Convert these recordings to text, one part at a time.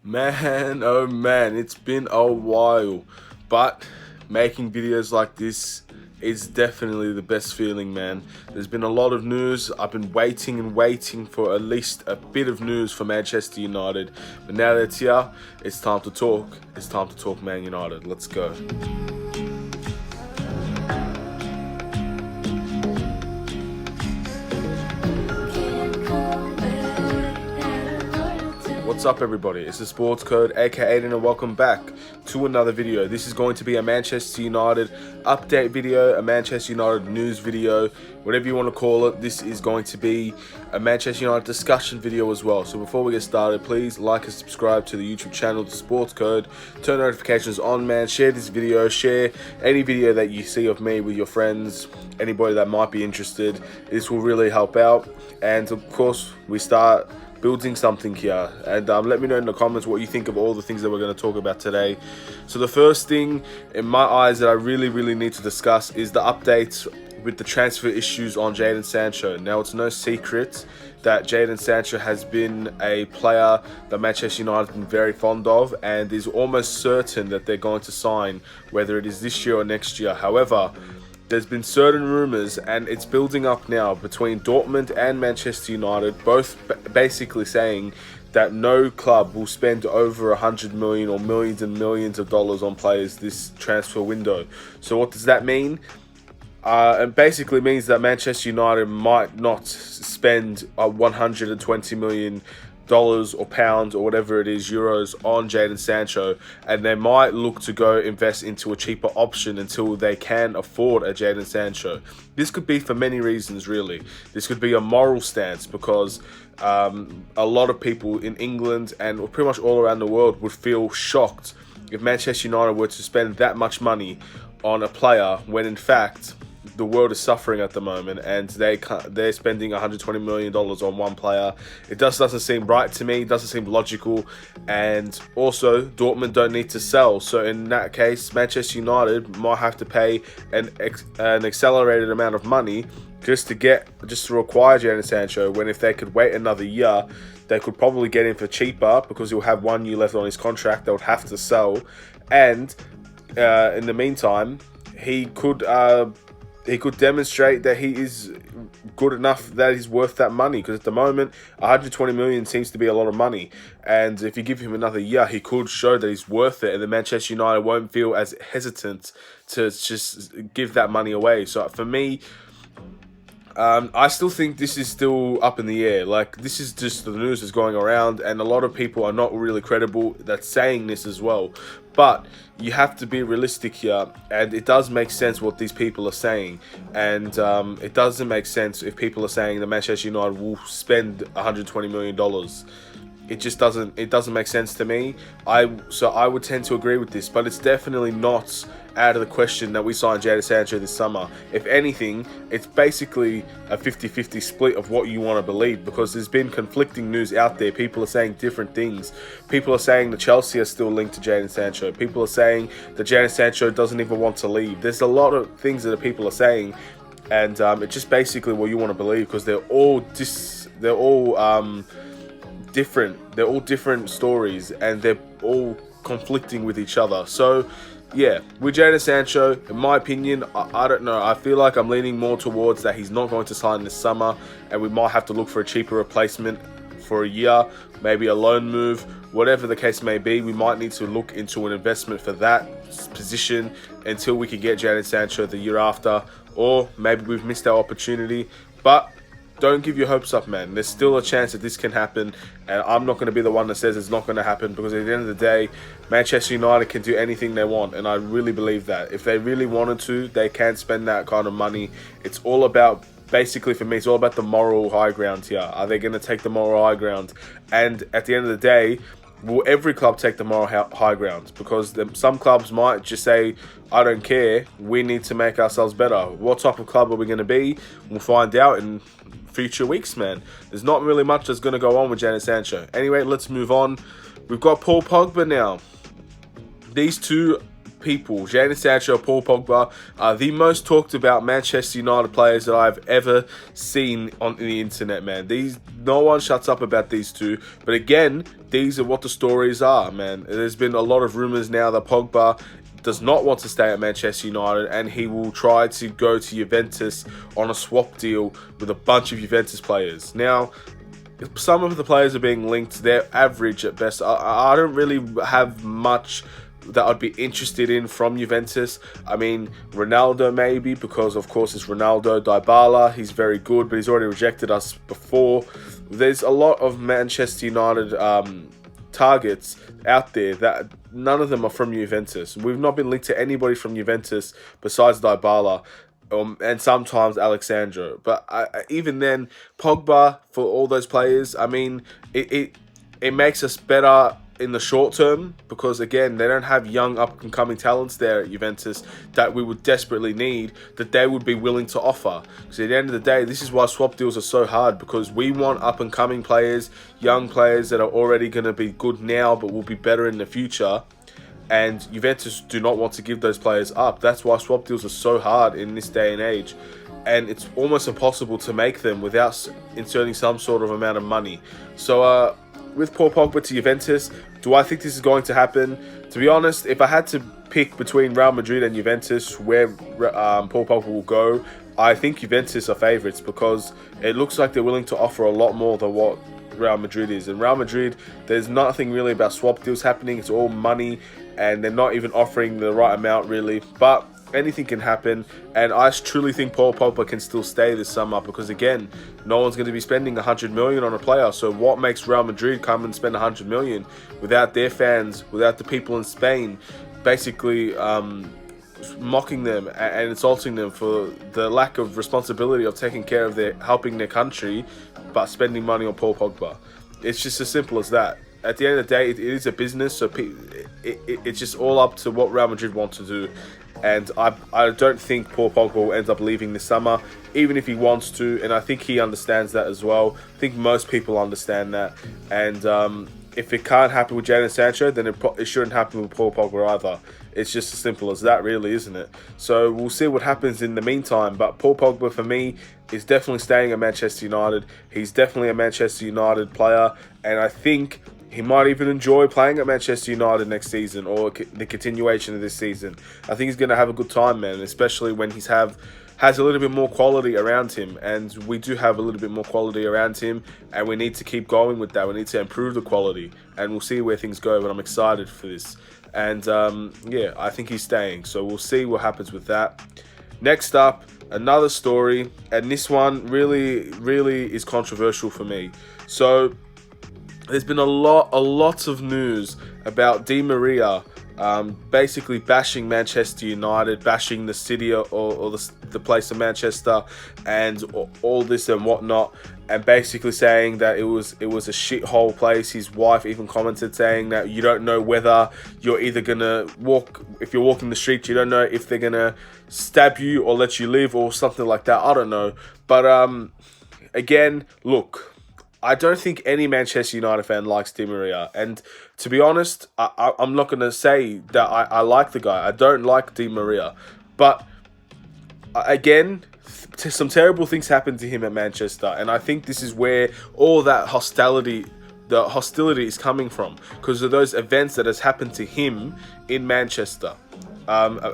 Man, oh man, it's been a while, but making videos like this is definitely the best feeling, man. There's been a lot of news. I've been waiting and waiting for at least a bit of news for Manchester United, but now that it's here, it's time to talk. It's time to talk Man United. Let's go. What's up everybody, it's the Sports Code aka Aiden and welcome back to another video. This is going to be a Manchester United update video, a Manchester United news video, whatever you want to call it. This is going to be a Manchester United discussion video as well. So before we get started, please like and subscribe to the YouTube channel, the Sports Code, turn notifications on, man. Share this video, share any video that you see of me with your friends, anybody that might be interested. This will really help out, and of course we start building something here, and let me know in the comments what you think of all the things that we're going to talk about today. So the first thing in my eyes that I really need to discuss is the updates with the transfer issues on Jadon Sancho. Now, it's no secret that Jadon Sancho has been a player that Manchester United have been very fond of, and is almost certain that they're going to sign, whether it is this year or next year. However, there's been certain rumours, and it's building up now between Dortmund and Manchester United, both basically saying that no club will spend over 100 million or millions and millions of dollars on players this transfer window. So what does that mean? It basically means that Manchester United might not spend 120 million dollars or pounds or whatever it is, euros, on Jadon Sancho, and they might look to go invest into a cheaper option until they can afford a Jadon Sancho. This could be for many reasons, really. This could be a moral stance, because a lot of people in England and pretty much all around the world would feel shocked if Manchester United were to spend that much money on a player when in fact the world is suffering at the moment, and they're spending $120 million on one player. It just doesn't seem right to me. It doesn't seem logical. And also, Dortmund don't need to sell. So in that case, Manchester United might have to pay an accelerated amount of money just to acquire Jadon Sancho, when if they could wait another year, they could probably get him for cheaper, because he'll have 1 year left on his contract. They would have to sell. And in the meantime, he could demonstrate that he is good enough, that he's worth that money, because at the moment 120 million seems to be a lot of money, and if you give him another year, he could show that he's worth it, and the Manchester United won't feel as hesitant to just give that money away. So for me, I still think this is still up in the air. Like, this is just the news that's going around, and a lot of people are not really credible that's saying this as well. But you have to be realistic here, and it does make sense what these people are saying. And it doesn't make sense if people are saying that Manchester United will spend $120 million. It just doesn't make sense to me. So I would tend to agree with this, but it's definitely not out of the question that we sign Jadon Sancho this summer. If anything, it's basically a 50-50 split of what you want to believe, because there's been conflicting news out there. People are saying different things. People are saying that Chelsea are still linked to Jadon Sancho. People are saying that Jadon Sancho doesn't even want to leave. There's a lot of things that people are saying, and it's just basically what you want to believe, because they're all different. They're all different stories, and they're all conflicting with each other. So yeah, with Jadon Sancho, in my opinion, I don't know. I feel like I'm leaning more towards that he's not going to sign this summer, and we might have to look for a cheaper replacement for a year, maybe a loan move, whatever the case may be. We might need to look into an investment for that position until we can get Jadon Sancho the year after, or maybe we've missed our opportunity. But don't give your hopes up, man. There's still a chance that this can happen, and I'm not going to be the one that says it's not going to happen, because at the end of the day, Manchester United can do anything they want, and I really believe that. If they really wanted to, they can spend that kind of money. It's all about, basically for me, it's all about the moral high ground here. Are they going to take the moral high ground? And at the end of the day, will every club take the moral high ground? Because some clubs might just say, I don't care, we need to make ourselves better. What type of club are we going to be? We'll find out in future weeks, man. There's not really much that's going to go on with Jadon Sancho. Anyway, let's move on. We've got Paul Pogba now. These two people, Jadon Sancho, Paul Pogba, are the most talked about Manchester United players that I've ever seen on the internet, man. No one shuts up about these two. But again, these are what the stories are, man. There's been a lot of rumours now that Pogba does not want to stay at Manchester United, and he will try to go to Juventus on a swap deal with a bunch of Juventus players. Now, some of the players are being linked. They're average at best. I don't really have much that I'd be interested in from Juventus. I mean, Ronaldo maybe, because of course it's Ronaldo. Dybala, he's very good, but he's already rejected us before. There's a lot of Manchester United targets out there that none of them are from Juventus. We've not been linked to anybody from Juventus besides Dybala. And sometimes Alexandro. But even then, Pogba, for all those players, I mean, it makes us better in the short term, because again, they don't have young up-and-coming talents there at Juventus that we would desperately need, that they would be willing to offer. Because at the end of the day, this is why swap deals are so hard, because we want up-and-coming players, young players that are already going to be good now but will be better in the future. And Juventus do not want to give those players up. That's why swap deals are so hard in this day and age. And it's almost impossible to make them without inserting some sort of amount of money. So with Paul Pogba to Juventus, do I think this is going to happen? To be honest, if I had to pick between Real Madrid and Juventus where Paul Pogba will go, I think Juventus are favourites, because it looks like they're willing to offer a lot more than what Real Madrid is. And Real Madrid, there's nothing really about swap deals happening. It's all money, and they're not even offering the right amount really. But anything can happen, and I truly think Paul Pogba can still stay this summer, because again, no one's going to be spending 100 million on a player. So what makes Real Madrid come and spend 100 million without their fans, without the people in Spain basically mocking them and insulting them for the lack of responsibility of taking care of helping their country, but spending money on Paul Pogba? It's just as simple as that. At the end of the day, it is a business, so it's just all up to what Real Madrid want to do. And I don't think Paul Pogba will end up leaving this summer, even if he wants to, and I think he understands that as well. I think most people understand that. And if it can't happen with Jadon Sancho, then it shouldn't happen with Paul Pogba either. It's just as simple as that, really, isn't it? So we'll see what happens in the meantime. But Paul Pogba, for me, is definitely staying at Manchester United. He's definitely a Manchester United player, and I think he might even enjoy playing at Manchester United next season, or the continuation of this season. I think he's going to have a good time, man, especially when he has a little bit more quality around him. And we do have a little bit more quality around him, and we need to keep going with that. We need to improve the quality, and we'll see where things go, but I'm excited for this. And yeah, I think he's staying, so we'll see what happens with that. Next up, another story, and this one really is controversial for me. So there's been a lot of news about Di Maria basically bashing Manchester United, bashing the city or the place of Manchester, and all this and whatnot, and basically saying that it was a shithole place. His wife even commented saying that you don't know whether you're either gonna if you're walking the street, you don't know if they're gonna stab you or let you live or something like that. I don't know, but again, look, I don't think any Manchester United fan likes Di Maria. And to be honest, I'm not going to say that I like the guy. I don't like Di Maria. But again, some terrible things happened to him at Manchester. And I think this is where all that hostility is coming from, because of those events that has happened to him in Manchester.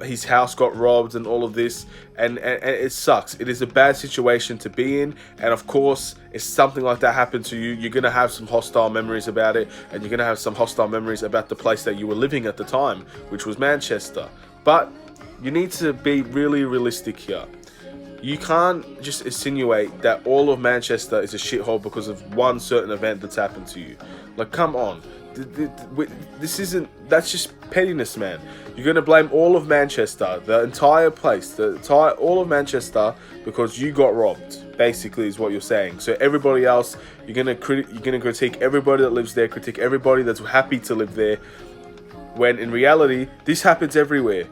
His house got robbed and all of this, and it sucks. It is a bad situation to be in, and of course, if something like that happened to you, you're going to have some hostile memories about it, and you're going to have some hostile memories about the place that you were living at the time, which was Manchester. But you need to be really realistic here. You can't just insinuate that all of Manchester is a shithole because of one certain event that's happened to you. Like, come on. That's just pettiness, man. You're going to blame all of Manchester, the entire place, all of Manchester, because you got robbed, basically, is what you're saying. So everybody else, you're going to critique everybody that lives there, critique everybody that's happy to live there, when in reality, this happens everywhere.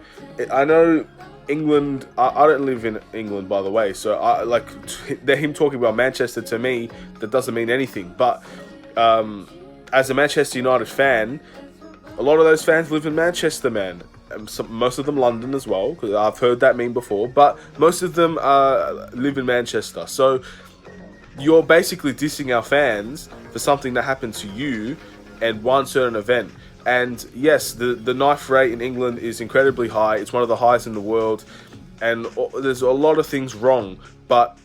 I know England, I don't live in England, by the way, so him talking about Manchester, to me, that doesn't mean anything. But as a Manchester United fan, a lot of those fans live in Manchester, man. most of them London as well, because I've heard that meme before, but most of them live in Manchester. So you're basically dissing our fans for something that happened to you and one certain event. And yes, the knife rate in England is incredibly high. It's one of the highest in the world, and there's a lot of things wrong. But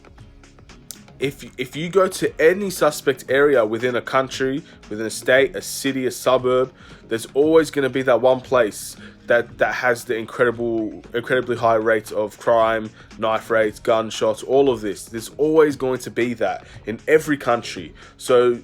if you go to any suspect area within a country, within a state, a city, a suburb, there's always going to be that one place that has the incredibly high rates of crime, knife rates, gunshots, all of this. There's always going to be that in every country. So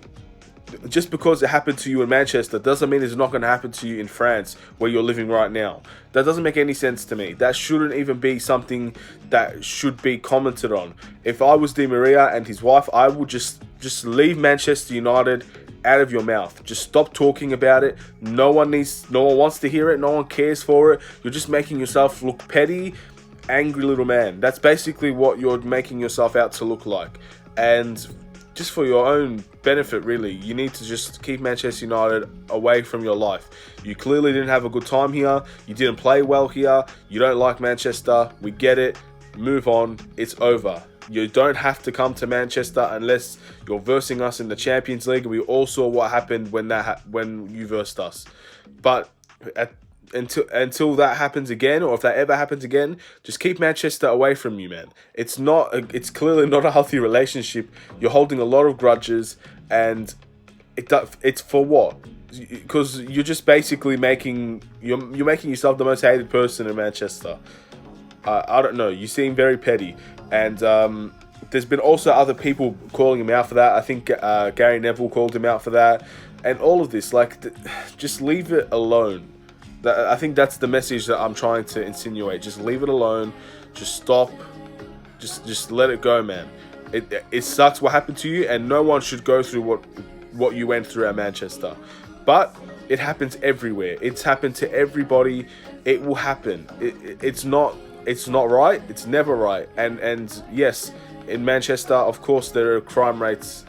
just because it happened to you in Manchester doesn't mean it's not going to happen to you in France, where you're living right now. That doesn't make any sense to me. That shouldn't even be something that should be commented on. If I was Di Maria and his wife, I would just leave Manchester United out of your mouth. Just stop talking about it. No one wants to hear it. No one cares for it. You're just making yourself look petty, angry little man. That's basically what you're making yourself out to look like. And just for your own benefit, really, you need to just keep Manchester United away from your life. You clearly didn't have a good time here. You didn't play well here. You don't like Manchester. We get it. Move on. It's over. You don't have to come to Manchester unless you're versing us in the Champions League. We all saw what happened when you versed us. But until that happens again, or if that ever happens again, just keep Manchester away from you, man. It's clearly not a healthy relationship. You're holding a lot of grudges, and it's for what? Because you're just basically making yourself the most hated person in Manchester. I don't know. You seem very petty, and there's been also other people calling him out for that. I think Gary Neville called him out for that, and all of this. Just leave it alone. I think that's the message that I'm trying to insinuate. Just leave it alone. Just stop. Just let it go, man. It sucks what happened to you, and no one should go through what you went through at Manchester. But it happens everywhere. It's happened to everybody. It will happen. It's not right. It's never right. And yes, in Manchester, of course, there are crime rates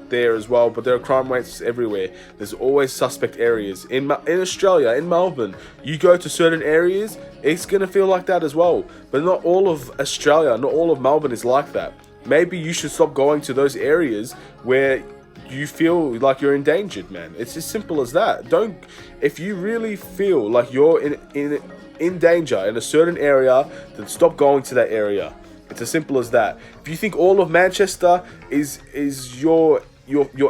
there as well, but there are crime rates everywhere. There's always suspect areas. In Australia, in Melbourne, you go to certain areas, it's gonna feel like that as well. But not all of Australia, not all of Melbourne is like that. Maybe you should stop going to those areas where you feel like you're endangered, man. It's as simple as that. If you really feel like you're in danger in a certain area, then stop going to that area. It's as simple as that. If you think all of Manchester is you're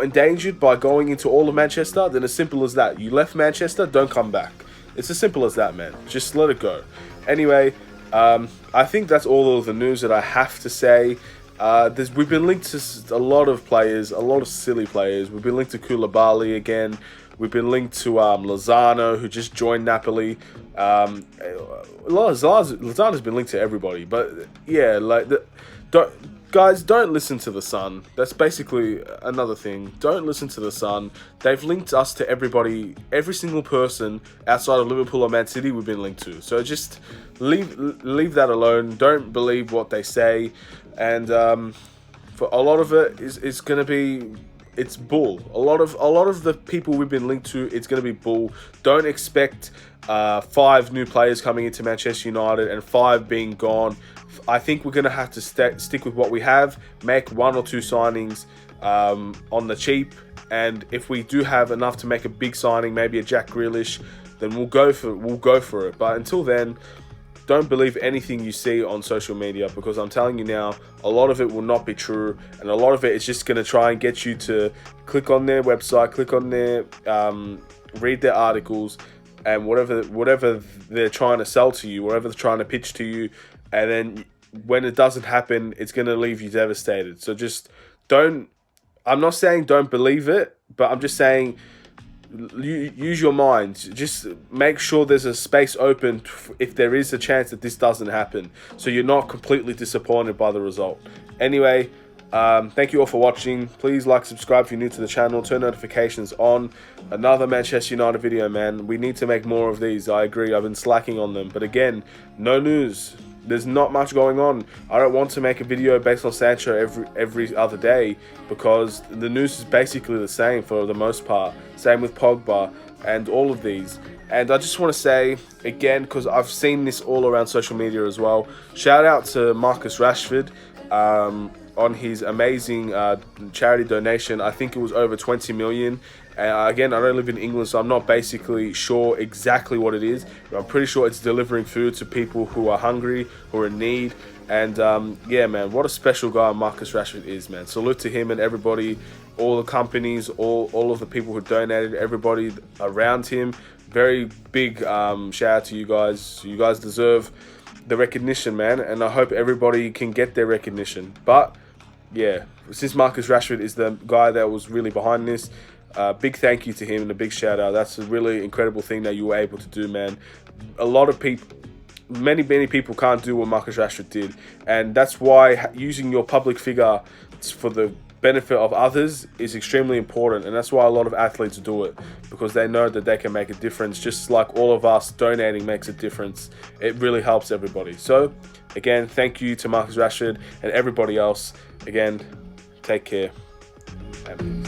endangered by going into all of Manchester, then as simple as that. You left Manchester, don't come back. It's as simple as that, man. Just let it go. Anyway, I think that's all of the news that I have to say. We've been linked to a lot of players, a lot of silly players. We've been linked to Koulibaly again. We've been linked to Lozano, who just joined Napoli. Lozano's been linked to everybody. But yeah, guys, don't listen to the Sun. That's basically another thing. Don't listen to the Sun. They've linked us to everybody, every single person outside of Liverpool or Man City we've been linked to. So just leave that alone. Don't believe what they say. And for a lot of it is going to be, it's bull. A lot of the people we've been linked to, it's going to be bull. Don't expect 5 new players coming into Manchester United and 5 being gone. I think we're going to have to stick with what we have, make 1 or 2 signings on the cheap, and if we do have enough to make a big signing, maybe a Jack Grealish, then we'll go for it. But until then, don't believe anything you see on social media, because I'm telling you now, a lot of it will not be true, and a lot of it is just going to try and get you to click on their website, click on their read their articles, and whatever they're trying to sell to you, whatever they're trying to pitch to you, and then when it doesn't happen, it's going to leave you devastated. So just don't, I'm not saying don't believe it, but I'm just saying use your mind. Just make sure there's a space open if there is a chance that this doesn't happen, so you're not completely disappointed by the result. Anyway, thank you all for watching. Please like, subscribe if you're new to the channel, turn notifications on. Another Manchester United video, man. We need to make more of these. I agree, I've been slacking on them, but again, no news. There's not much going on. I don't want to make a video based on Sancho every other day, because the news is basically the same for the most part. Same with Pogba. and all of these. And I just want to say again, because I've seen this all around social media as well, shout out to Marcus Rashford on his amazing charity donation. I think it was over 20 million. Again, I don't live in England, so I'm not basically sure exactly what it is, but I'm pretty sure it's delivering food to people who are hungry, who are in need. And yeah, man, what a special guy Marcus Rashford is, man. Salute to him and everybody, all the companies, all of the people who donated, everybody around him. Very big shout out to you guys. You guys deserve the recognition, man, and I hope everybody can get their recognition. But yeah, since Marcus Rashford is the guy that was really behind this, big thank you to him and a big shout out. That's a really incredible thing that you were able to do, man. A lot of people, many people can't do what Marcus Rashford did, and that's why using your public figure for the benefit of others is extremely important. And that's why a lot of athletes do it, because they know that they can make a difference, just like all of us donating makes a difference. It really helps everybody. So again, thank you to Marcus Rashford and everybody else. Again, take care and peace.